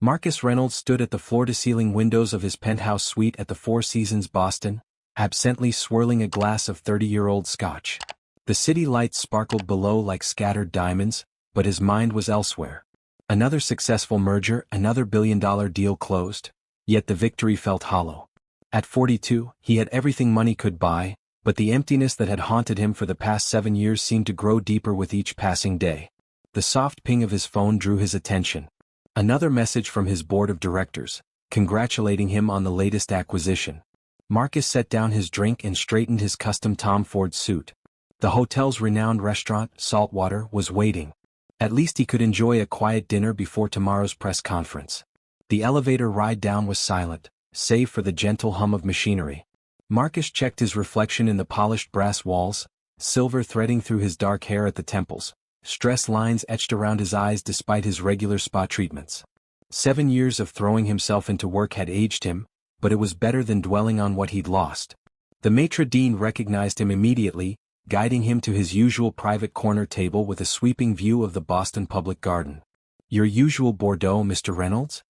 Marcus Reynolds stood at the floor-to-ceiling windows of his penthouse suite at the Four Seasons Boston, absently swirling a glass of 30-year-old scotch. The city lights sparkled below like scattered diamonds, but his mind was elsewhere. Another successful merger, another billion-dollar deal closed, yet the victory felt hollow. At 42, he had everything money could buy, but the emptiness that had haunted him for the past 7 years seemed to grow deeper with each passing day. The soft ping of his phone drew his attention. Another message from his board of directors, congratulating him on the latest acquisition. Marcus set down his drink and straightened his custom Tom Ford suit. The hotel's renowned restaurant, Saltwater, was waiting. At least he could enjoy a quiet dinner before tomorrow's press conference. The elevator ride down was silent, save for the gentle hum of machinery. Marcus checked his reflection in the polished brass walls, silver threading through his dark hair at the temples, stress lines etched around his eyes despite his regular spa treatments. 7 years of throwing himself into work had aged him, but it was better than dwelling on what he'd lost. The maitre d' recognized him immediately, guiding him to his usual private corner table with a sweeping view of the Boston Public Garden. "Your usual Bordeaux, Mr. Reynolds?"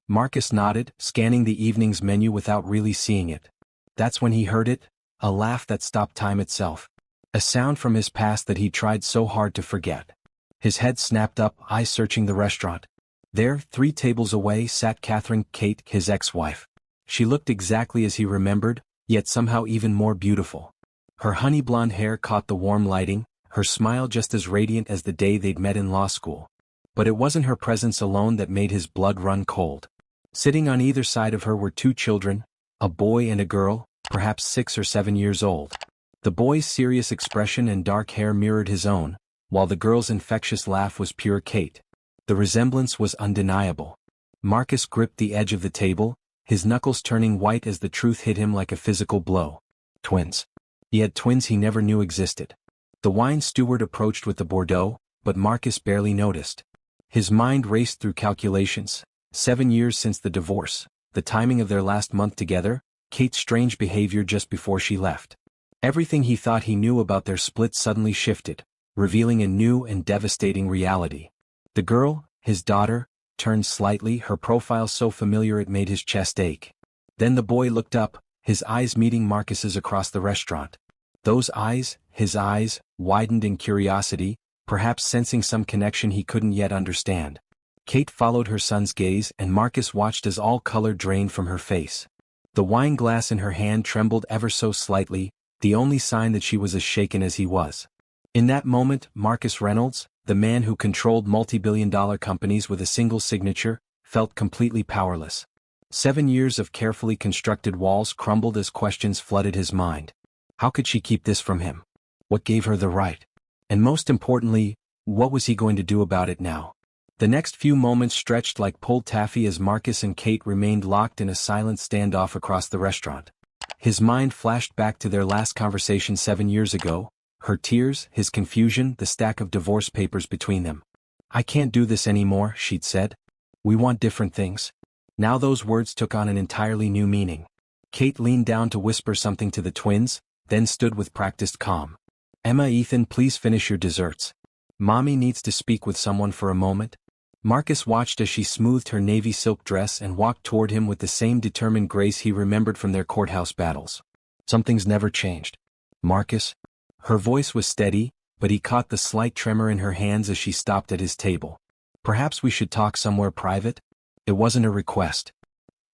Marcus nodded, scanning the evening's menu without really seeing it. That's when he heard it, a laugh that stopped time itself. A sound from his past that he tried so hard to forget. His head snapped up, eyes searching the restaurant. There, 3 tables away, sat Catherine, Kate, his ex-wife. She looked exactly as he remembered, yet somehow even more beautiful. Her honey blonde hair caught the warm lighting, her smile just as radiant as the day they'd met in law school. But it wasn't her presence alone that made his blood run cold. Sitting on either side of her were 2 children, a boy and a girl, perhaps 6 or 7 years old. The boy's serious expression and dark hair mirrored his own, while the girl's infectious laugh was pure Kate. The resemblance was undeniable. Marcus gripped the edge of the table, his knuckles turning white as the truth hit him like a physical blow. Twins. He had twins he never knew existed. The wine steward approached with the Bordeaux, but Marcus barely noticed. His mind raced through calculations. 7 years since the divorce, the timing of their last month together, Kate's strange behavior just before she left. Everything he thought he knew about their split suddenly shifted, revealing a new and devastating reality. The girl, his daughter, turned slightly, her profile so familiar it made his chest ache. Then the boy looked up, his eyes meeting Marcus's across the restaurant. Those eyes, his eyes, widened in curiosity, perhaps sensing some connection he couldn't yet understand. Kate followed her son's gaze and Marcus watched as all color drained from her face. The wine glass in her hand trembled ever so slightly, the only sign that she was as shaken as he was. In that moment, Marcus Reynolds, the man who controlled multi-billion-dollar companies with a single signature, felt completely powerless. 7 years of carefully constructed walls crumbled as questions flooded his mind. How could she keep this from him? What gave her the right? And most importantly, what was he going to do about it now? The next few moments stretched like pulled taffy as Marcus and Kate remained locked in a silent standoff across the restaurant. His mind flashed back to their last conversation 7 years ago, her tears, his confusion, the stack of divorce papers between them. "I can't do this anymore," she'd said. "We want different things." Now those words took on an entirely new meaning. Kate leaned down to whisper something to the twins, then stood with practiced calm. "Emma, Ethan, please finish your desserts. Mommy needs to speak with someone for a moment." Marcus watched as she smoothed her navy silk dress and walked toward him with the same determined grace he remembered from their courthouse battles. "Something's never changed. Marcus." Her voice was steady, but he caught the slight tremor in her hands as she stopped at his table. "Perhaps we should talk somewhere private?" It wasn't a request.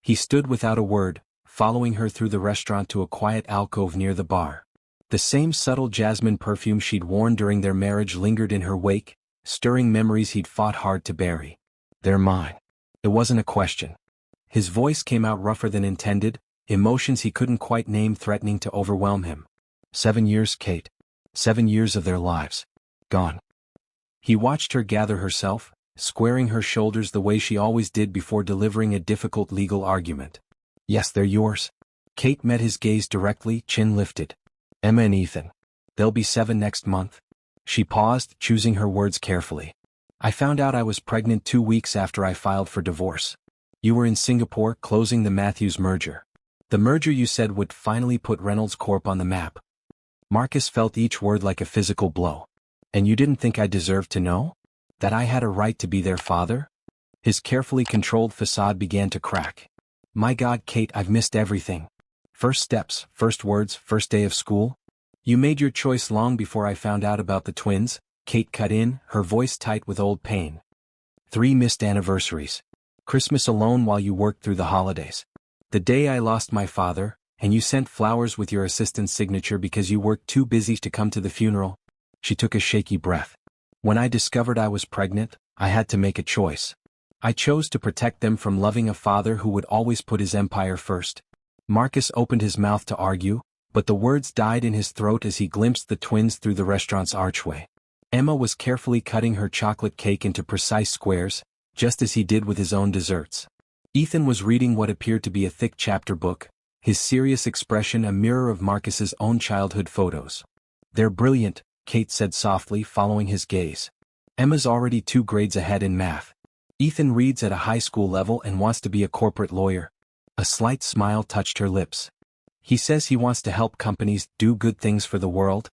He stood without a word, following her through the restaurant to a quiet alcove near the bar. The same subtle jasmine perfume she'd worn during their marriage lingered in her wake, stirring memories he'd fought hard to bury. "They're mine." It wasn't a question. His voice came out rougher than intended, emotions he couldn't quite name threatening to overwhelm him. 7 years, Kate. 7 years of their lives. Gone. He watched her gather herself, squaring her shoulders the way she always did before delivering a difficult legal argument. "Yes, they're yours." Kate met his gaze directly, chin lifted. "Emma and Ethan. They'll be 7 next month." She paused, choosing her words carefully. "I found out I was pregnant 2 weeks after I filed for divorce. You were in Singapore closing the Matthews merger. The merger you said would finally put Reynolds Corp on the map." Marcus felt each word like a physical blow. "And you didn't think I deserved to know? That I had a right to be their father?" His carefully controlled facade began to crack. My God, Kate, I've missed everything. First steps, first words, first day of school? You made your choice long before I found out about the twins, Kate cut in, her voice tight with old pain. 3 missed anniversaries. Christmas alone while you worked through the holidays. The day I lost my father, and you sent flowers with your assistant's signature because you were too busy to come to the funeral. She took a shaky breath. When I discovered I was pregnant, I had to make a choice. I chose to protect them from loving a father who would always put his empire first. Marcus opened his mouth to argue, but the words died in his throat as he glimpsed the twins through the restaurant's archway. Emma was carefully cutting her chocolate cake into precise squares, just as he did with his own desserts. Ethan was reading what appeared to be a thick chapter book, his serious expression a mirror of Marcus's own childhood photos. They're brilliant, Kate said softly, following his gaze. Emma's already 2 grades ahead in math. Ethan reads at a high school level and wants to be a corporate lawyer. A slight smile touched her lips. He says he wants to help companies do good things for the world.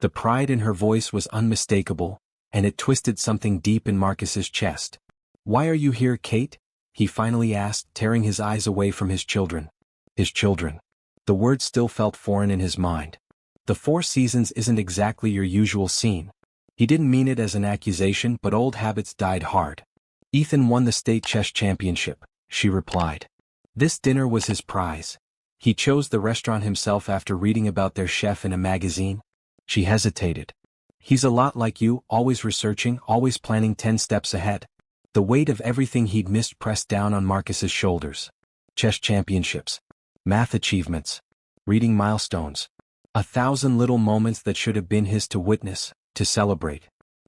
The pride in her voice was unmistakable, and it twisted something deep in Marcus's chest. Why are you here, Kate? He finally asked, tearing his eyes away from his children. His children. The word still felt foreign in his mind. The 4 Seasons isn't exactly your usual scene. He didn't mean it as an accusation, but old habits died hard. Ethan won the state chess championship, she replied. This dinner was his prize. He chose the restaurant himself after reading about their chef in a magazine. She hesitated. He's a lot like you, always researching, always planning 10 steps ahead. The weight of everything he'd missed pressed down on Marcus's shoulders. Chess championships. Math achievements. Reading milestones. 1,000 little moments that should have been his to witness, to celebrate.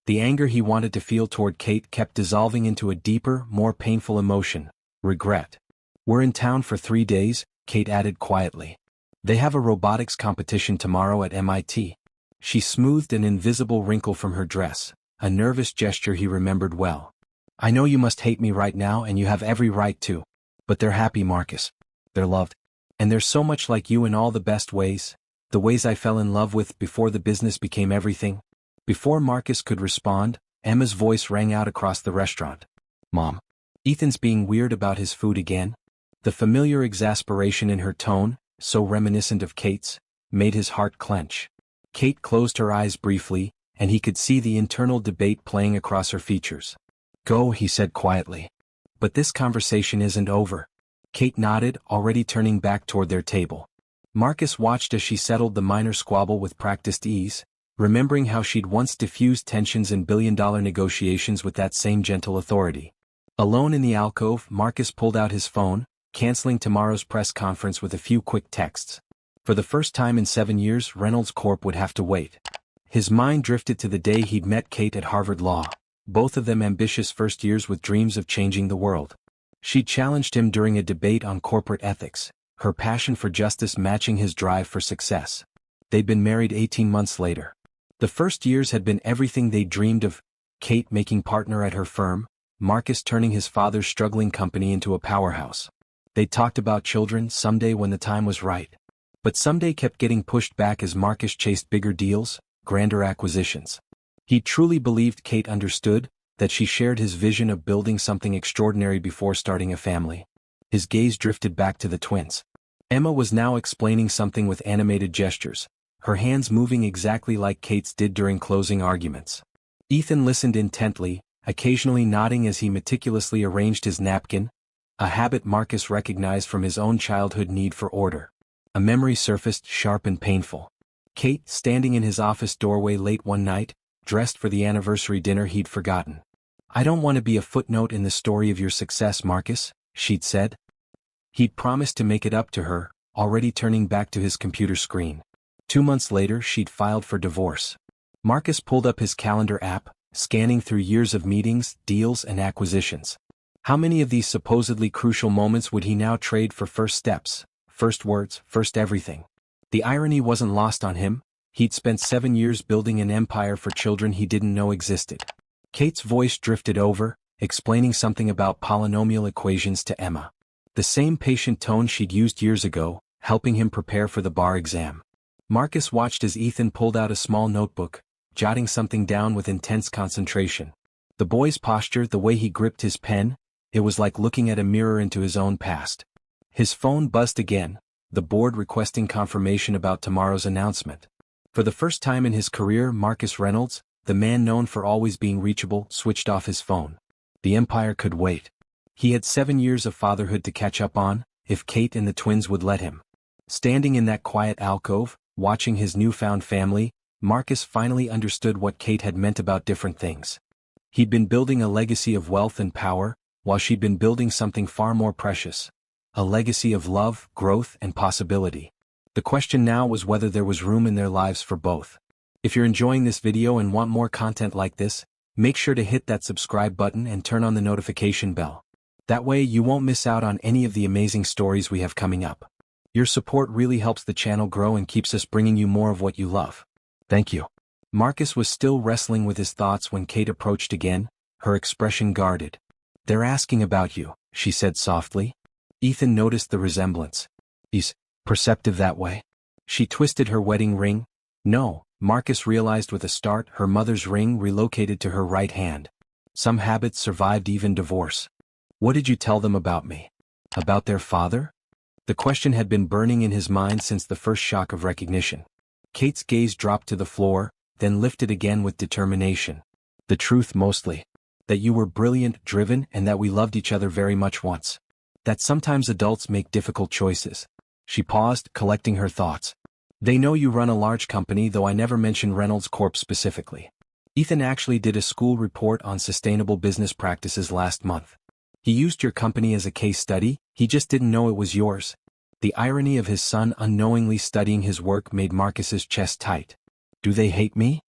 The anger he wanted to feel toward Kate kept dissolving into a deeper, more painful emotion, regret. We're in town for 3 days, Kate added quietly. They have a robotics competition tomorrow at MIT. She smoothed an invisible wrinkle from her dress, a nervous gesture he remembered well. I know you must hate me right now and you have every right to. But they're happy, Marcus. They're loved. And they're so much like you in all the best ways, the ways I fell in love with before the business became everything. Before Marcus could respond, Emma's voice rang out across the restaurant. Mom. Ethan's being weird about his food again. The familiar exasperation in her tone, so reminiscent of Kate's, made his heart clench. Kate closed her eyes briefly, and he could see the internal debate playing across her features. Go, he said quietly. But this conversation isn't over. Kate nodded, already turning back toward their table. Marcus watched as she settled the minor squabble with practiced ease, remembering how she'd once diffused tensions in billion-dollar negotiations with that same gentle authority. Alone in the alcove, Marcus pulled out his phone, canceling tomorrow's press conference with a few quick texts. For the first time in 7 years, Reynolds Corp would have to wait. His mind drifted to the day he'd met Kate at Harvard Law, both of them ambitious first years with dreams of changing the world. She'd challenged him during a debate on corporate ethics, her passion for justice matching his drive for success. They'd been married 18 months later. The first years had been everything they dreamed of, Kate making partner at her firm, Marcus turning his father's struggling company into a powerhouse. They talked about children someday when the time was right. But someday kept getting pushed back as Marcus chased bigger deals, grander acquisitions. He truly believed Kate understood, that she shared his vision of building something extraordinary before starting a family. His gaze drifted back to the twins. Emma was now explaining something with animated gestures, her hands moving exactly like Kate's did during closing arguments. Ethan listened intently, occasionally nodding as he meticulously arranged his napkin, a habit Marcus recognized from his own childhood need for order. A memory surfaced, sharp and painful. Kate, standing in his office doorway late one night, dressed for the anniversary dinner he'd forgotten. I don't want to be a footnote in the story of your success, Marcus, she'd said. He'd promised to make it up to her, already turning back to his computer screen. 2 months later, she'd filed for divorce. Marcus pulled up his calendar app, scanning through years of meetings, deals, and acquisitions. How many of these supposedly crucial moments would he now trade for first steps, first words, first everything? The irony wasn't lost on him. He'd spent 7 years building an empire for children he didn't know existed. Kate's voice drifted over, explaining something about polynomial equations to Emma. The same patient tone she'd used years ago, helping him prepare for the bar exam. Marcus watched as Ethan pulled out a small notebook, jotting something down with intense concentration. The boy's posture, the way he gripped his pen, It was like looking at a mirror into his own past. His phone buzzed again, the board requesting confirmation about tomorrow's announcement. For the first time in his career, Marcus Reynolds, the man known for always being reachable, switched off his phone. The empire could wait. He had 7 years of fatherhood to catch up on, if Kate and the twins would let him. Standing in that quiet alcove, watching his newfound family, Marcus finally understood what Kate had meant about different things. He'd been building a legacy of wealth and power, while she'd been building something far more precious. A legacy of love, growth, and possibility. The question now was whether there was room in their lives for both. If you're enjoying this video and want more content like this, make sure to hit that subscribe button and turn on the notification bell. That way you won't miss out on any of the amazing stories we have coming up. Your support really helps the channel grow and keeps us bringing you more of what you love. Thank you. Marcus was still wrestling with his thoughts when Kate approached again, her expression guarded. "They're asking about you," she said softly. Ethan noticed the resemblance. "He's perceptive that way?" She twisted her wedding ring. No, Marcus realized with a start, her mother's ring relocated to her right hand. Some habits survived even divorce. "What did you tell them about me? About their father?" The question had been burning in his mind since the first shock of recognition. Kate's gaze dropped to the floor, then lifted again with determination. "The truth mostly. That you were brilliant, driven, and that we loved each other very much once. That sometimes adults make difficult choices." She paused, collecting her thoughts. "They know you run a large company, though I never mentioned Reynolds Corp specifically. Ethan actually did a school report on sustainable business practices last month. He used your company as a case study, he just didn't know it was yours." The irony of his son unknowingly studying his work made Marcus's chest tight. "Do they hate me?"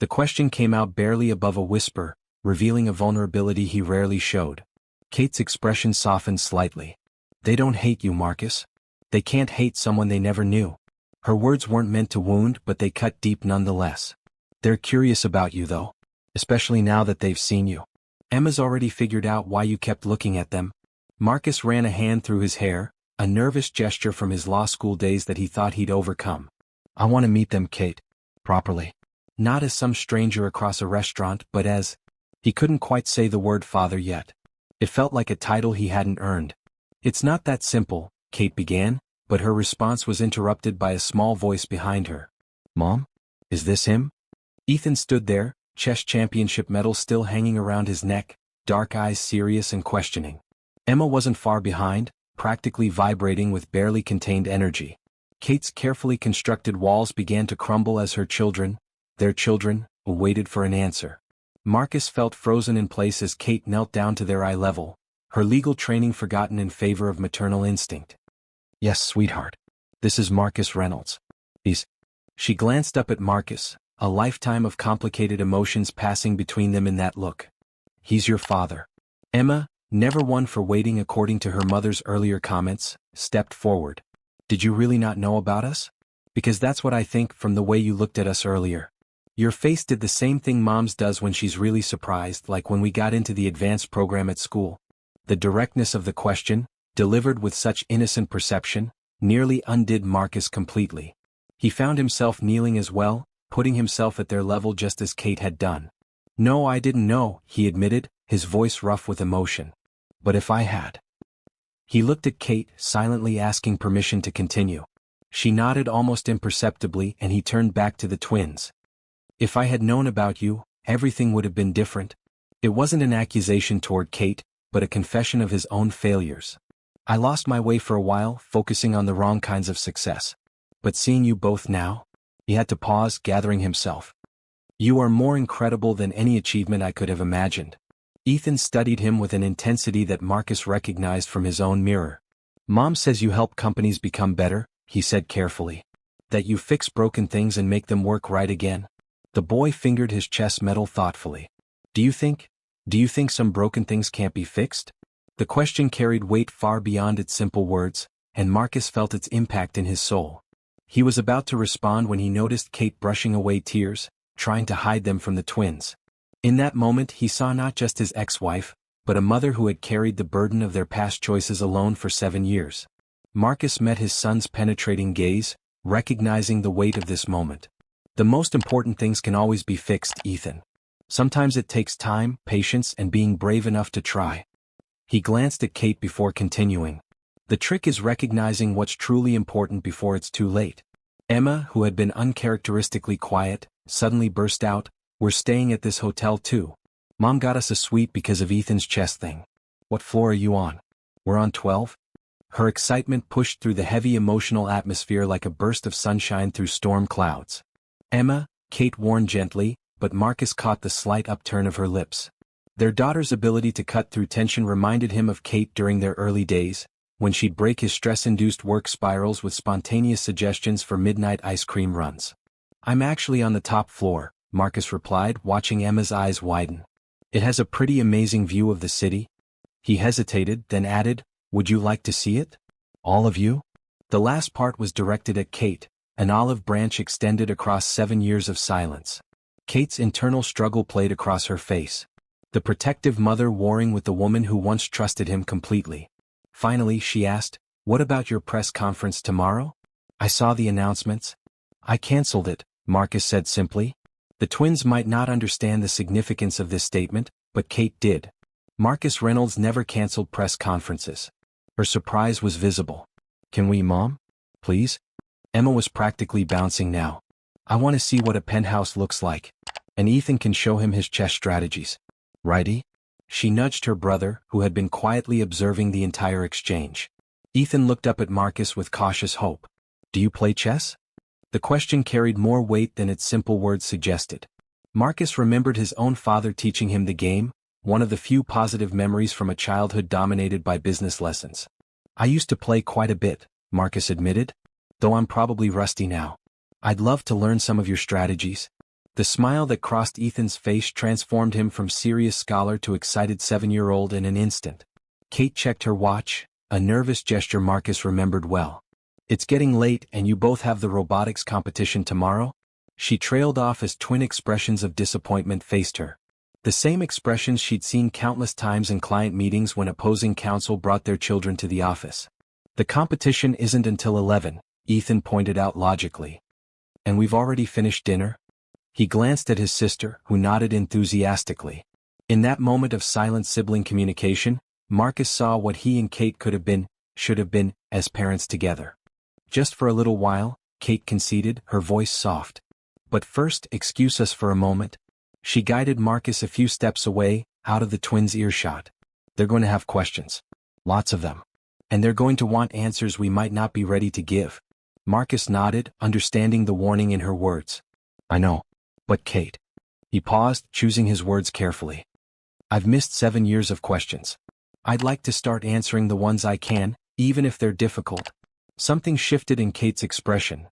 The question came out barely above a whisper, revealing a vulnerability he rarely showed. Kate's expression softened slightly. "They don't hate you, Marcus. They can't hate someone they never knew." Her words weren't meant to wound, but they cut deep nonetheless. "They're curious about you though. Especially now that they've seen you. Emma's already figured out why you kept looking at them." Marcus ran a hand through his hair, a nervous gesture from his law school days that he thought he'd overcome. "I want to meet them, Kate. Properly. Not as some stranger across a restaurant, but as..." He couldn't quite say the word father yet. It felt like a title he hadn't earned. "It's not that simple," Kate began, but her response was interrupted by a small voice behind her. "Mom? Is this him?" Ethan stood there, chess championship medal still hanging around his neck, dark eyes serious and questioning. Emma wasn't far behind, practically vibrating with barely contained energy. Kate's carefully constructed walls began to crumble as their children, waited for an answer. Marcus felt frozen in place as Kate knelt down to their eye level, her legal training forgotten in favor of maternal instinct. "Yes, sweetheart. This is Marcus Reynolds. He's..." She glanced up at Marcus, a lifetime of complicated emotions passing between them in that look. "He's your father." Emma, never one for waiting according to her mother's earlier comments, stepped forward. "Did you really not know about us? Because that's what I think from the way you looked at us earlier. Your face did the same thing Mom's does when she's really surprised, like when we got into the advanced program at school." The directness of the question, delivered with such innocent perception, nearly undid Marcus completely. He found himself kneeling as well, putting himself at their level just as Kate had done. "No, I didn't know," he admitted, his voice rough with emotion. "But if I had..." He looked at Kate, silently asking permission to continue. She nodded almost imperceptibly and he turned back to the twins. "If I had known about you, everything would have been different." It wasn't an accusation toward Kate, but a confession of his own failures. "I lost my way for a while, focusing on the wrong kinds of success. But seeing you both now..." He had to pause, gathering himself. "You are more incredible than any achievement I could have imagined." Ethan studied him with an intensity that Marcus recognized from his own mirror. "Mom says you help companies become better," he said carefully. "That you fix broken things and make them work right again." The boy fingered his chess medal thoughtfully. Do you think some broken things can't be fixed?" The question carried weight far beyond its simple words, and Marcus felt its impact in his soul. He was about to respond when he noticed Kate brushing away tears, trying to hide them from the twins. In that moment he saw not just his ex-wife, but a mother who had carried the burden of their past choices alone for 7 years. Marcus met his son's penetrating gaze, recognizing the weight of this moment. "The most important things can always be fixed, Ethan. Sometimes it takes time, patience, and being brave enough to try." He glanced at Kate before continuing. The trick is recognizing what's truly important before it's too late. Emma, who had been uncharacteristically quiet, suddenly burst out, "We're staying at this hotel too. Mom got us a suite because of Ethan's chess thing." "What floor are you on?" "We're on 12. Her excitement pushed through the heavy emotional atmosphere like a burst of sunshine through storm clouds. "Emma," Kate warned gently, but Marcus caught the slight upturn of her lips. Their daughter's ability to cut through tension reminded him of Kate during their early days, when she'd break his stress-induced work spirals with spontaneous suggestions for midnight ice cream runs. "I'm actually on the top floor," Marcus replied, watching Emma's eyes widen. "It has a pretty amazing view of the city." He hesitated, then added, "Would you like to see it? All of you?" The last part was directed at Kate, an olive branch extended across 7 years of silence. Kate's internal struggle played across her face. The protective mother warring with the woman who once trusted him completely. Finally, she asked, "What about your press conference tomorrow?" "I saw the announcements. I canceled it," Marcus said simply. The twins might not understand the significance of this statement, but Kate did. Marcus Reynolds never canceled press conferences. Her surprise was visible. "Can we, Mom? Please?" Emma was practically bouncing now. "I want to see what a penthouse looks like. And Ethan can show him his chess strategies. Righty?" She nudged her brother, who had been quietly observing the entire exchange. Ethan looked up at Marcus with cautious hope. "Do you play chess?" The question carried more weight than its simple words suggested. Marcus remembered his own father teaching him the game, one of the few positive memories from a childhood dominated by business lessons. "I used to play quite a bit," Marcus admitted, "though I'm probably rusty now. I'd love to learn some of your strategies." The smile that crossed Ethan's face transformed him from serious scholar to excited 7-year-old in an instant. Kate checked her watch, a nervous gesture Marcus remembered well. "It's getting late and you both have the robotics competition tomorrow?" She trailed off as twin expressions of disappointment faced her. The same expressions she'd seen countless times in client meetings when opposing counsel brought their children to the office. "The competition isn't until 11, Ethan pointed out logically. "And we've already finished dinner?" He glanced at his sister, who nodded enthusiastically. In that moment of silent sibling communication, Marcus saw what he and Kate could have been, should have been, as parents together. "Just for a little while," Kate conceded, her voice soft. "But first, excuse us for a moment." She guided Marcus a few steps away, out of the twins' earshot. "They're going to have questions. Lots of them. And they're going to want answers we might not be ready to give." Marcus nodded, understanding the warning in her words. "I know. But Kate." He paused, choosing his words carefully. "I've missed 7 years of questions. I'd like to start answering the ones I can, even if they're difficult." Something shifted in Kate's expression.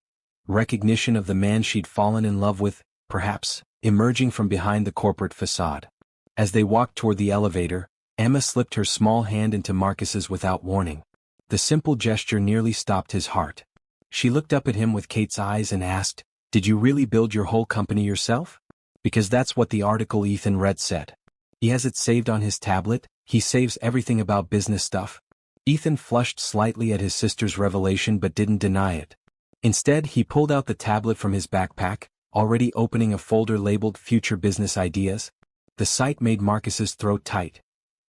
Recognition of the man she'd fallen in love with, perhaps, emerging from behind the corporate facade. As they walked toward the elevator, Emma slipped her small hand into Marcus's without warning. The simple gesture nearly stopped his heart. She looked up at him with Kate's eyes and asked, "Did you really build your whole company yourself?" Because that's what the article Ethan read said. He has it saved on his tablet, he saves everything about business stuff. Ethan flushed slightly at his sister's revelation but didn't deny it. Instead, he pulled out the tablet from his backpack, already opening a folder labeled Future Business Ideas. The sight made Marcus's throat tight.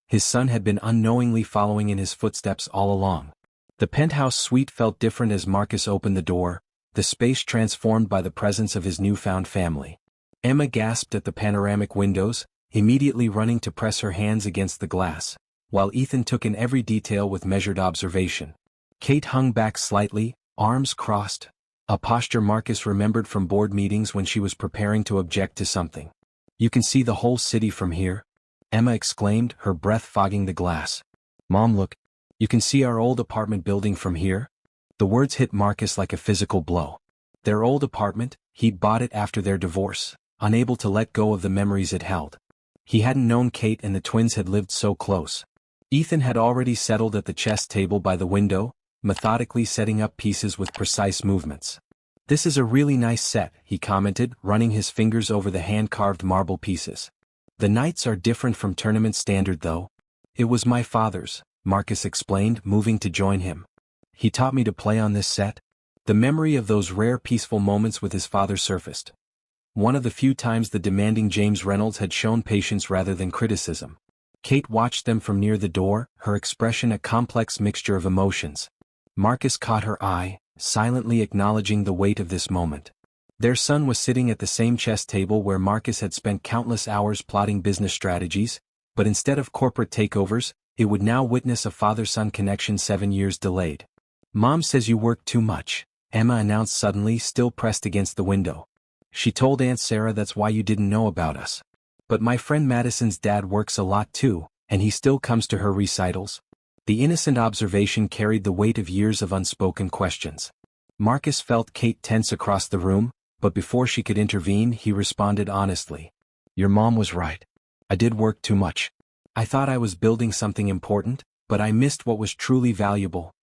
His son had been unknowingly following in his footsteps all along. The penthouse suite felt different as Marcus opened the door, the space transformed by the presence of his newfound family. Emma gasped at the panoramic windows, immediately running to press her hands against the glass, while Ethan took in every detail with measured observation. Kate hung back slightly, arms crossed, a posture Marcus remembered from board meetings when she was preparing to object to something. "You can see the whole city from here?" Emma exclaimed, her breath fogging the glass. "Mom, look. You can see our old apartment building from here?" The words hit Marcus like a physical blow. Their old apartment, he'd bought it after their divorce, unable to let go of the memories it held. He hadn't known Kate and the twins had lived so close. Ethan had already settled at the chess table by the window, methodically setting up pieces with precise movements. "This is a really nice set," he commented, running his fingers over the hand-carved marble pieces. "The knights are different from tournament standard though." "It was my father's," Marcus explained, moving to join him. "He taught me to play on this set." The memory of those rare peaceful moments with his father surfaced. One of the few times the demanding James Reynolds had shown patience rather than criticism. Kate watched them from near the door, her expression a complex mixture of emotions. Marcus caught her eye, silently acknowledging the weight of this moment. Their son was sitting at the same chess table where Marcus had spent countless hours plotting business strategies, but instead of corporate takeovers, it would now witness a father-son connection 7 years delayed. "Mom says you work too much," Emma announced suddenly, still pressed against the window. "She told Aunt Sarah that's why you didn't know about us. But my friend Madison's dad works a lot too, and he still comes to her recitals." The innocent observation carried the weight of years of unspoken questions. Marcus felt Kate tense across the room, but before she could intervene he responded honestly. "Your mom was right. I did work too much. I thought I was building something important, but I missed what was truly valuable."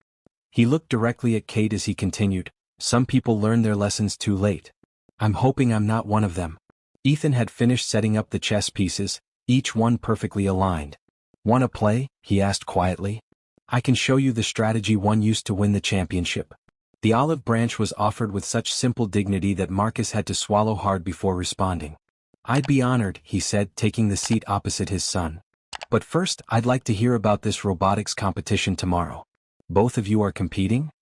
He looked directly at Kate as he continued, "Some people learn their lessons too late. I'm hoping I'm not one of them." Ethan had finished setting up the chess pieces, each one perfectly aligned. "Want to play?" he asked quietly. "I can show you the strategy one used to win the championship." The olive branch was offered with such simple dignity that Marcus had to swallow hard before responding. "I'd be honored," he said, taking the seat opposite his son. "But first, I'd like to hear about this robotics competition tomorrow. Both of you are competing?"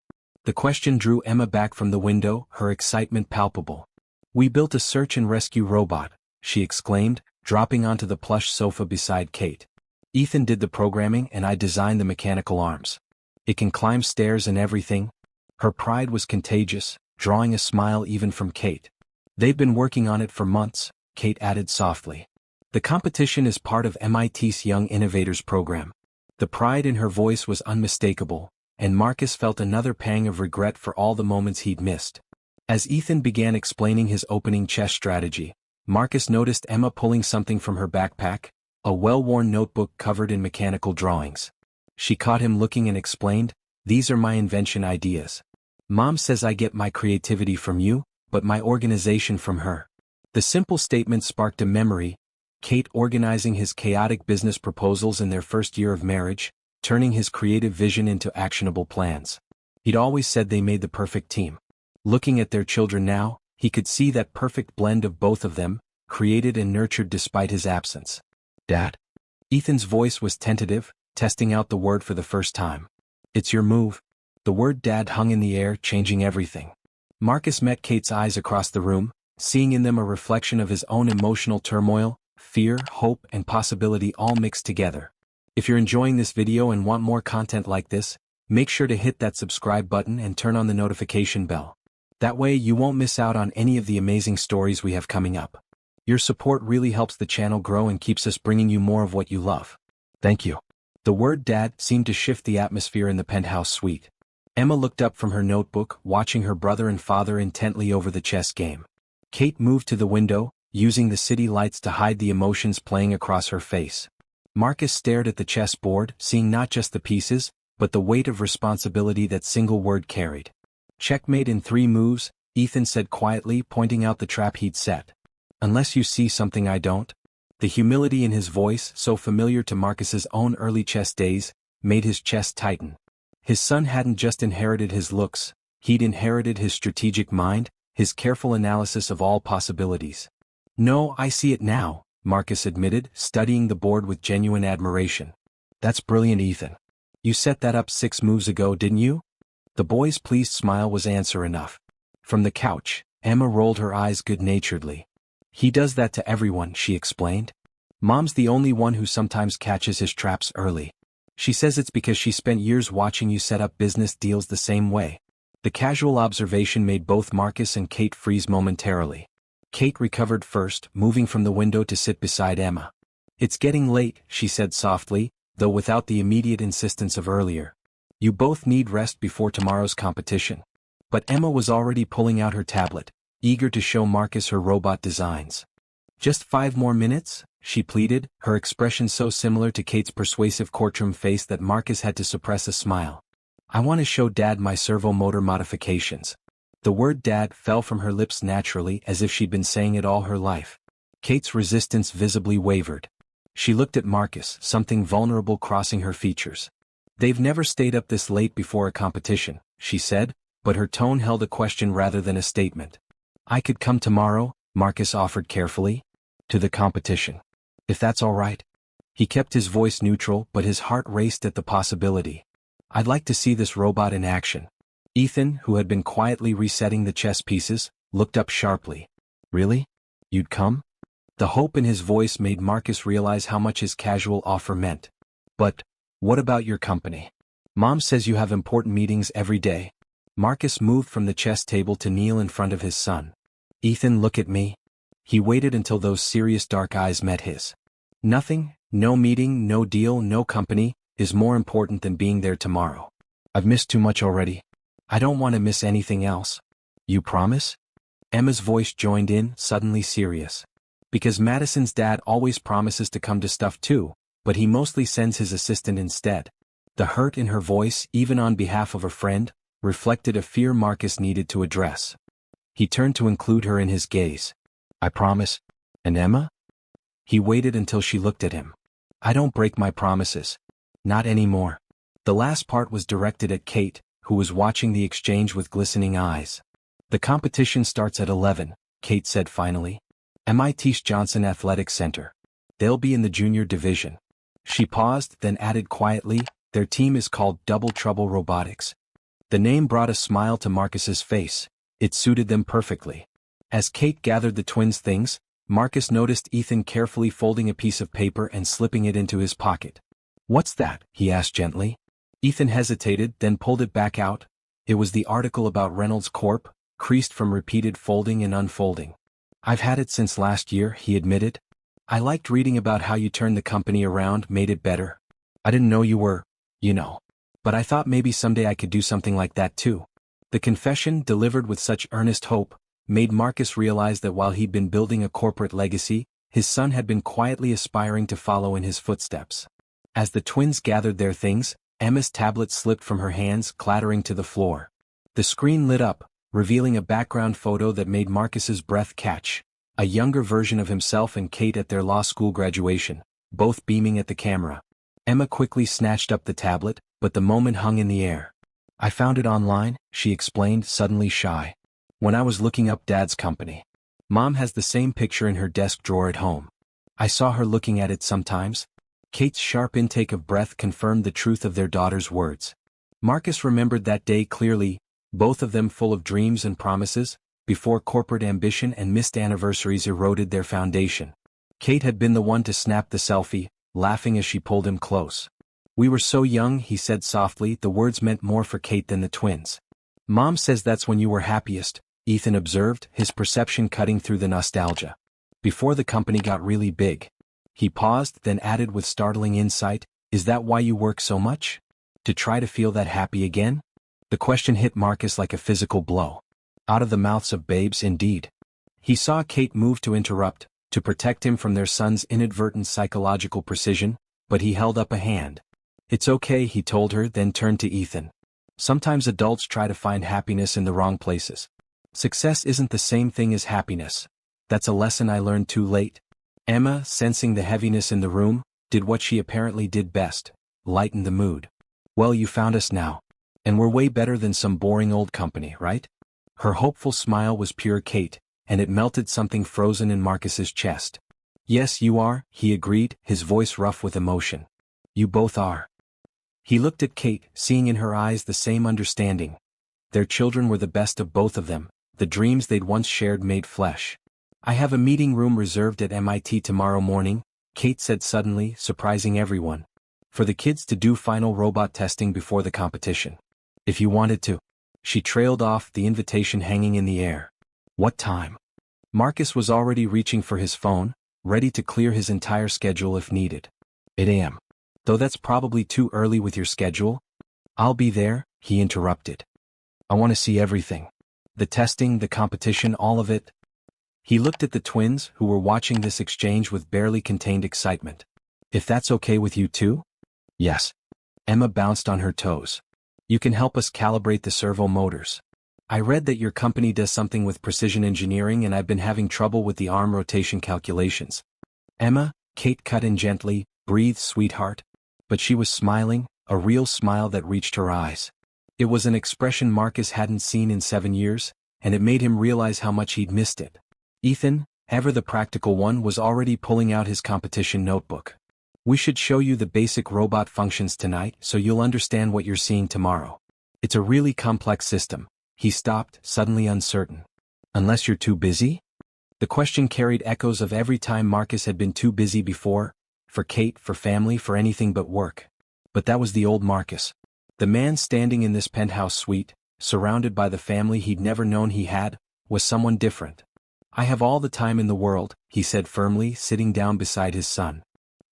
The question drew Emma back from the window, her excitement palpable. "We built a search and rescue robot," she exclaimed, dropping onto the plush sofa beside Kate. "Ethan did the programming and I designed the mechanical arms. It can climb stairs and everything." Her pride was contagious, drawing a smile even from Kate. "They've been working on it for months," Kate added softly. "The competition is part of MIT's Young Innovators program." The pride in her voice was unmistakable, and Marcus felt another pang of regret for all the moments he'd missed. As Ethan began explaining his opening chess strategy, Marcus noticed Emma pulling something from her backpack, a well-worn notebook covered in mechanical drawings. She caught him looking and explained, "These are my invention ideas. Mom says I get my creativity from you, but my organization from her." The simple statement sparked a memory, Kate organizing his chaotic business proposals in their first year of marriage, turning his creative vision into actionable plans. He'd always said they made the perfect team. Looking at their children now, he could see that perfect blend of both of them, created and nurtured despite his absence. "Dad?" Ethan's voice was tentative, testing out the word for the first time. "It's your move." The word dad hung in the air, changing everything. Marcus met Kate's eyes across the room, seeing in them a reflection of his own emotional turmoil, fear, hope, and possibility all mixed together. If you're enjoying this video and want more content like this, make sure to hit that subscribe button and turn on the notification bell. That way you won't miss out on any of the amazing stories we have coming up. Your support really helps the channel grow and keeps us bringing you more of what you love. Thank you. The word dad seemed to shift the atmosphere in the penthouse suite. Emma looked up from her notebook, watching her brother and father intently over the chess game. Kate moved to the window, using the city lights to hide the emotions playing across her face. Marcus stared at the chessboard, seeing not just the pieces, but the weight of responsibility that single word carried. "Checkmate in 3 moves," Ethan said quietly, pointing out the trap he'd set. "Unless you see something I don't." The humility in his voice, so familiar to Marcus's own early chess days, made his chest tighten. His son hadn't just inherited his looks, he'd inherited his strategic mind, his careful analysis of all possibilities. "No, I see it now," Marcus admitted, studying the board with genuine admiration. "That's brilliant, Ethan. You set that up 6 moves ago, didn't you?" The boy's pleased smile was answer enough. From the couch, Emma rolled her eyes good-naturedly. "He does that to everyone," she explained. "Mom's the only one who sometimes catches his traps early. She says it's because she spent years watching you set up business deals the same way." The casual observation made both Marcus and Kate freeze momentarily. Kate recovered first, moving from the window to sit beside Emma. "It's getting late," she said softly, though without the immediate insistence of earlier. "You both need rest before tomorrow's competition." But Emma was already pulling out her tablet, eager to show Marcus her robot designs. "Just 5 more minutes?" she pleaded, her expression so similar to Kate's persuasive courtroom face that Marcus had to suppress a smile. "I want to show Dad my servo motor modifications." The word dad fell from her lips naturally, as if she'd been saying it all her life. Kate's resistance visibly wavered. She looked at Marcus, something vulnerable crossing her features. "They've never stayed up this late before a competition," she said, but her tone held a question rather than a statement. "I could come tomorrow," Marcus offered carefully. "To the competition. If that's all right." He kept his voice neutral, but his heart raced at the possibility. I'd like to see this robot in action. Ethan, who had been quietly resetting the chess pieces, looked up sharply. Really? You'd come? The hope in his voice made Marcus realize how much his casual offer meant. But, what about your company? Mom says you have important meetings every day. Marcus moved from the chess table to kneel in front of his son. Ethan, look at me. He waited until those serious dark eyes met his. Nothing, no meeting, no deal, no company, is more important than being there tomorrow. I've missed too much already. I don't want to miss anything else. You promise? Emma's voice joined in, suddenly serious. Because Madison's dad always promises to come to stuff too, but he mostly sends his assistant instead. The hurt in her voice, even on behalf of a friend, reflected a fear Marcus needed to address. He turned to include her in his gaze. I promise. And Emma? He waited until she looked at him. I don't break my promises. Not anymore. The last part was directed at Kate, who was watching the exchange with glistening eyes. The competition starts at 11, Kate said finally. MIT's Johnson Athletic Center. They'll be in the junior division. She paused, then added quietly, their team is called Double Trouble Robotics. The name brought a smile to Marcus's face. It suited them perfectly. As Kate gathered the twins' things, Marcus noticed Ethan carefully folding a piece of paper and slipping it into his pocket. What's that? He asked gently. Ethan hesitated, then pulled it back out. It was the article about Reynolds Corp., creased from repeated folding and unfolding. I've had it since last year, he admitted. I liked reading about how you turned the company around, made it better. I didn't know you were, But I thought maybe someday I could do something like that too. The confession, delivered with such earnest hope, made Marcus realize that while he'd been building a corporate legacy, his son had been quietly aspiring to follow in his footsteps. As the twins gathered their things, Emma's tablet slipped from her hands, clattering to the floor. The screen lit up, revealing a background photo that made Marcus's breath catch. A younger version of himself and Kate at their law school graduation, both beaming at the camera. Emma quickly snatched up the tablet, but the moment hung in the air. I found it online, she explained, suddenly shy. When I was looking up Dad's company. Mom has the same picture in her desk drawer at home. I saw her looking at it sometimes. Kate's sharp intake of breath confirmed the truth of their daughter's words. Marcus remembered that day clearly, both of them full of dreams and promises, before corporate ambition and missed anniversaries eroded their foundation. Kate had been the one to snap the selfie, laughing as she pulled him close. We were so young, he said softly, the words meant more for Kate than the twins. Mom says that's when you were happiest, Ethan observed, his perception cutting through the nostalgia. Before the company got really big. He paused, then added with startling insight, is that why you work so much? To try to feel that happy again? The question hit Marcus like a physical blow. Out of the mouths of babes, indeed. He saw Kate move to interrupt, to protect him from their son's inadvertent psychological precision, but he held up a hand. It's okay, he told her, then turned to Ethan. Sometimes adults try to find happiness in the wrong places. Success isn't the same thing as happiness. That's a lesson I learned too late. Emma, sensing the heaviness in the room, did what she apparently did best, lighten the mood. Well, you found us now. And we're way better than some boring old company, right? Her hopeful smile was pure Kate, and it melted something frozen in Marcus's chest. Yes, you are, he agreed, his voice rough with emotion. You both are. He looked at Kate, seeing in her eyes the same understanding. Their children were the best of both of them, the dreams they'd once shared made flesh. I have a meeting room reserved at MIT tomorrow morning, Kate said suddenly, surprising everyone. For the kids to do final robot testing before the competition. If you wanted to. She trailed off, the invitation hanging in the air. What time? Marcus was already reaching for his phone, ready to clear his entire schedule if needed. 8 a.m. Though that's probably too early with your schedule. I'll be there, he interrupted. I want to see everything. The testing, the competition, all of it. He looked at the twins, who were watching this exchange with barely contained excitement. If that's okay with you too? Yes. Emma bounced on her toes. You can help us calibrate the servo motors. I read that your company does something with precision engineering and I've been having trouble with the arm rotation calculations. Emma, Kate cut in gently, breathe, sweetheart. But she was smiling, a real smile that reached her eyes. It was an expression Marcus hadn't seen in 7 years, and it made him realize how much he'd missed it. Ethan, ever the practical one, was already pulling out his competition notebook. We should show you the basic robot functions tonight so you'll understand what you're seeing tomorrow. It's a really complex system. He stopped, suddenly uncertain. Unless you're too busy? The question carried echoes of every time Marcus had been too busy before, for Kate, for family, for anything but work. But that was the old Marcus. The man standing in this penthouse suite, surrounded by the family he'd never known he had, was someone different. I have all the time in the world, he said firmly, sitting down beside his son.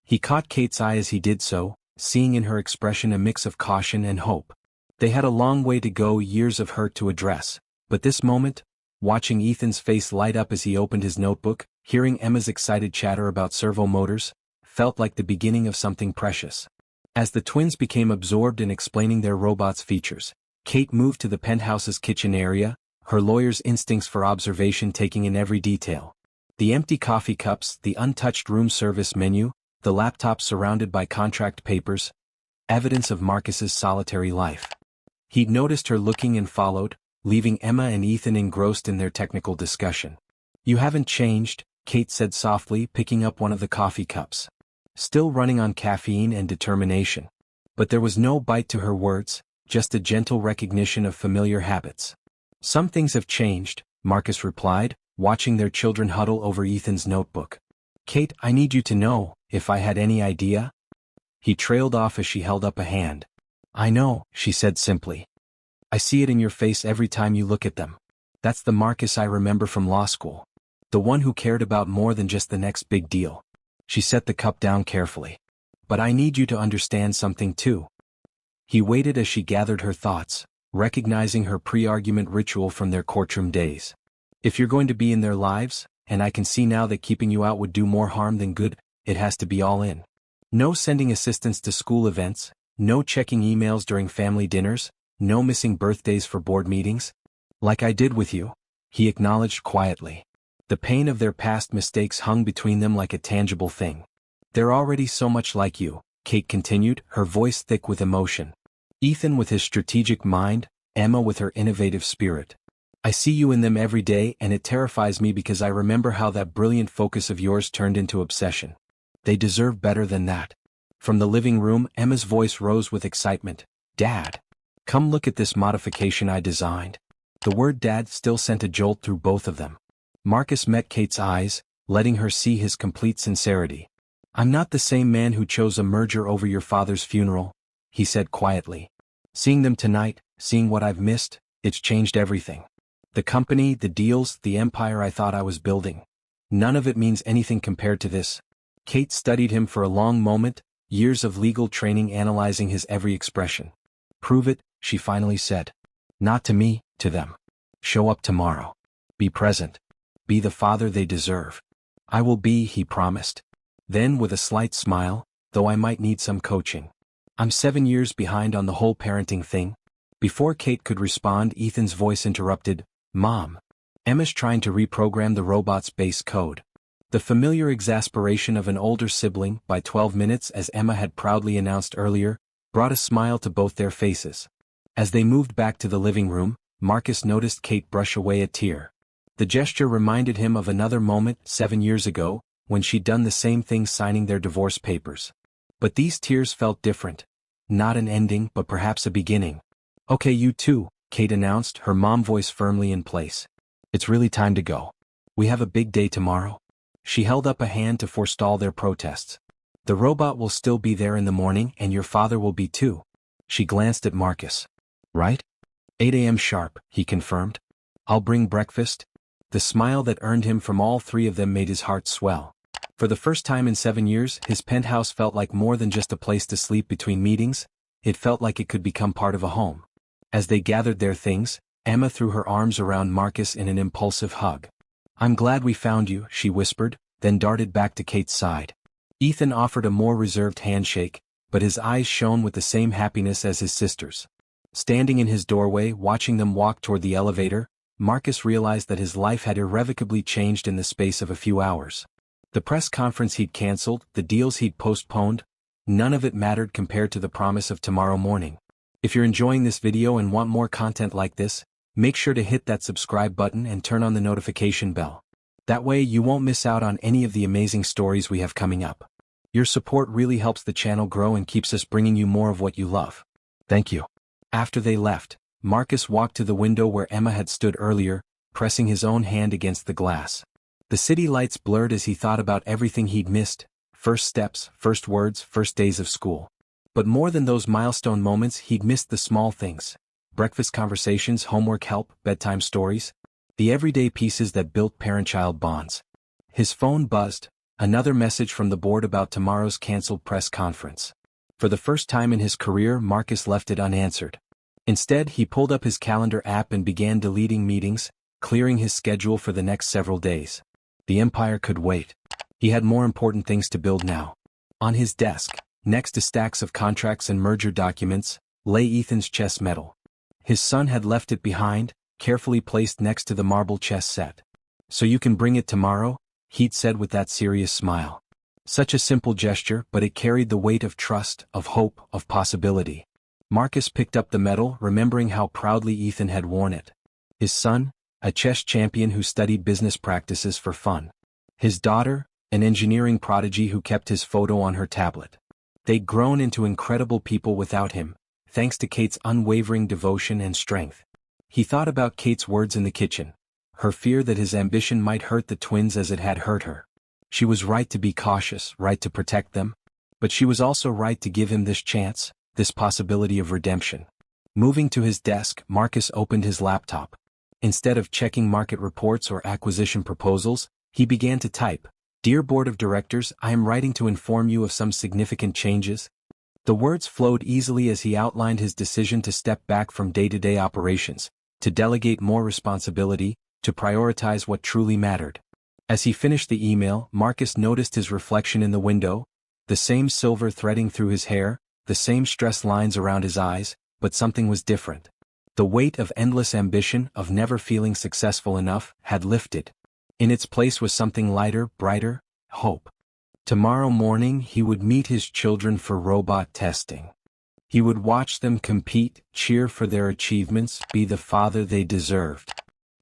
He caught Kate's eye as he did so, seeing in her expression a mix of caution and hope. They had a long way to go, years of hurt to address, but this moment, watching Ethan's face light up as he opened his notebook, hearing Emma's excited chatter about servo motors, felt like the beginning of something precious. As the twins became absorbed in explaining their robot's features, Kate moved to the penthouse's kitchen area, her lawyer's instincts for observation taking in every detail. The empty coffee cups, the untouched room service menu, the laptop surrounded by contract papers, evidence of Marcus's solitary life. He'd noticed her looking and followed, leaving Emma and Ethan engrossed in their technical discussion. "You haven't changed," Kate said softly, picking up one of the coffee cups. Still running on caffeine and determination. But there was no bite to her words, just a gentle recognition of familiar habits. "Some things have changed," Marcus replied, watching their children huddle over Ethan's notebook. "Kate, I need you to know, if I had any idea." He trailed off as she held up a hand. "I know," she said simply. "I see it in your face every time you look at them. That's the Marcus I remember from law school. The one who cared about more than just the next big deal." She set the cup down carefully. "But I need you to understand something too." He waited as she gathered her thoughts, recognizing her pre-argument ritual from their courtroom days. "If you're going to be in their lives, and I can see now that keeping you out would do more harm than good, it has to be all in. No sending assistants to school events, no checking emails during family dinners, no missing birthdays for board meetings. Like I did with you," he acknowledged quietly. The pain of their past mistakes hung between them like a tangible thing. "They're already so much like you," Kate continued, her voice thick with emotion. "Ethan with his strategic mind, Emma with her innovative spirit. I see you in them every day and it terrifies me because I remember how that brilliant focus of yours turned into obsession. They deserve better than that." From the living room, Emma's voice rose with excitement. "Dad! Come look at this modification I designed." The word dad still sent a jolt through both of them. Marcus met Kate's eyes, letting her see his complete sincerity. "I'm not the same man who chose a merger over your father's funeral," he said quietly. "Seeing them tonight, seeing what I've missed, it's changed everything. The company, the deals, the empire I thought I was building. None of it means anything compared to this." Kate studied him for a long moment, years of legal training analyzing his every expression. "Prove it," she finally said. "Not to me, to them. Show up tomorrow. Be present. Be the father they deserve." "I will be," he promised. Then with a slight smile, "though I might need some coaching. I'm 7 years behind on the whole parenting thing." Before Kate could respond, Ethan's voice interrupted. "Mom. Emma's trying to reprogram the robot's base code." The familiar exasperation of an older sibling, by 12 minutes as Emma had proudly announced earlier, brought a smile to both their faces. As they moved back to the living room, Marcus noticed Kate brush away a tear. The gesture reminded him of another moment 7 years ago, when she'd done the same thing signing their divorce papers. But these tears felt different. Not an ending, but perhaps a beginning. "Okay, you too," Kate announced, her mom voice firmly in place. "It's really time to go. We have a big day tomorrow." She held up a hand to forestall their protests. "The robot will still be there in the morning and your father will be too." She glanced at Marcus. "Right? 8 a.m. sharp," he confirmed. "I'll bring breakfast." The smile that earned him from all three of them made his heart swell. For the first time in 7 years, his penthouse felt like more than just a place to sleep between meetings, it felt like it could become part of a home. As they gathered their things, Emma threw her arms around Marcus in an impulsive hug. "I'm glad we found you," she whispered, then darted back to Kate's side. Ethan offered a more reserved handshake, but his eyes shone with the same happiness as his sister's. Standing in his doorway, watching them walk toward the elevator, Marcus realized that his life had irrevocably changed in the space of a few hours. The press conference he'd canceled, the deals he'd postponed, none of it mattered compared to the promise of tomorrow morning. If you're enjoying this video and want more content like this, make sure to hit that subscribe button and turn on the notification bell. That way you won't miss out on any of the amazing stories we have coming up. Your support really helps the channel grow and keeps us bringing you more of what you love. Thank you. After they left, Marcus walked to the window where Emma had stood earlier, pressing his own hand against the glass. The city lights blurred as he thought about everything he'd missed: first steps, first words, first days of school. But more than those milestone moments, he'd missed the small things: breakfast conversations, homework help, bedtime stories, the everyday pieces that built parent-child bonds. His phone buzzed, another message from the board about tomorrow's canceled press conference. For the first time in his career, Marcus left it unanswered. Instead, he pulled up his calendar app and began deleting meetings, clearing his schedule for the next several days. The empire could wait. He had more important things to build now. On his desk, next to stacks of contracts and merger documents, lay Ethan's chess medal. His son had left it behind, carefully placed next to the marble chess set. "So you can bring it tomorrow?" he'd said with that serious smile. Such a simple gesture, but it carried the weight of trust, of hope, of possibility. Marcus picked up the medal, remembering how proudly Ethan had worn it. His son, a chess champion who studied business practices for fun. His daughter, an engineering prodigy who kept his photo on her tablet. They'd grown into incredible people without him, thanks to Kate's unwavering devotion and strength. He thought about Kate's words in the kitchen, her fear that his ambition might hurt the twins as it had hurt her. She was right to be cautious, right to protect them, but she was also right to give him this chance, this possibility of redemption. Moving to his desk, Marcus opened his laptop. Instead of checking market reports or acquisition proposals, he began to type, "Dear Board of Directors, I am writing to inform you of some significant changes." The words flowed easily as he outlined his decision to step back from day-to-day operations, to delegate more responsibility, to prioritize what truly mattered. As he finished the email, Marcus noticed his reflection in the window, the same silver threading through his hair, the same stress lines around his eyes, but something was different. The weight of endless ambition, of never feeling successful enough, had lifted. In its place was something lighter, brighter: hope. Tomorrow morning he would meet his children for robot testing. He would watch them compete, cheer for their achievements, be the father they deserved.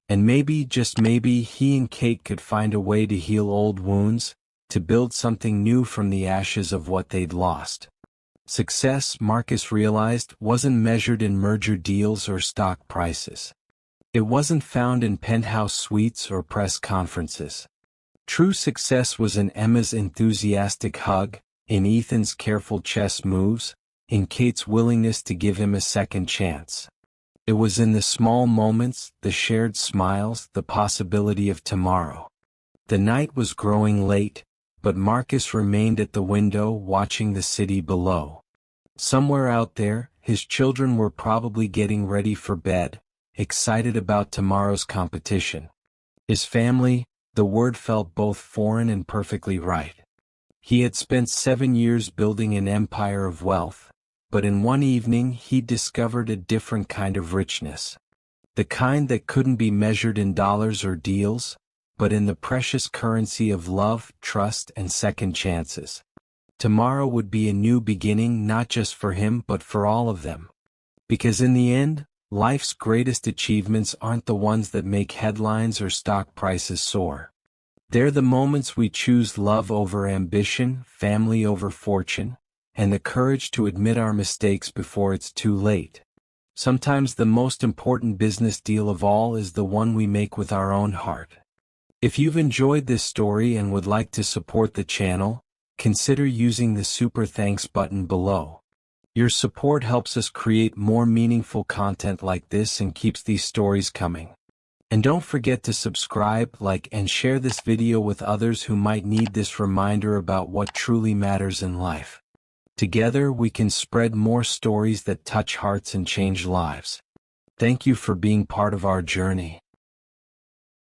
And maybe, just maybe, he and Kate could find a way to heal old wounds, to build something new from the ashes of what they'd lost. Success, Marcus realized, wasn't measured in merger deals or stock prices. It wasn't found in penthouse suites or press conferences. True success was in Emma's enthusiastic hug, in Ethan's careful chess moves, in Kate's willingness to give him a second chance. It was in the small moments, the shared smiles, the possibility of tomorrow. The night was growing late, but Marcus remained at the window watching the city below. Somewhere out there, his children were probably getting ready for bed, excited about tomorrow's competition. His family, the word felt both foreign and perfectly right. He had spent 7 years building an empire of wealth, but in one evening he discovered a different kind of richness. The kind that couldn't be measured in dollars or deals, but in the precious currency of love, trust, and second chances. Tomorrow would be a new beginning, not just for him but for all of them. Because in the end, life's greatest achievements aren't the ones that make headlines or stock prices soar. They're the moments we choose love over ambition, family over fortune, and the courage to admit our mistakes before it's too late. Sometimes the most important business deal of all is the one we make with our own heart. If you've enjoyed this story and would like to support the channel, consider using the Super Thanks button below. Your support helps us create more meaningful content like this and keeps these stories coming. And don't forget to subscribe, like, and share this video with others who might need this reminder about what truly matters in life. Together we can spread more stories that touch hearts and change lives. Thank you for being part of our journey.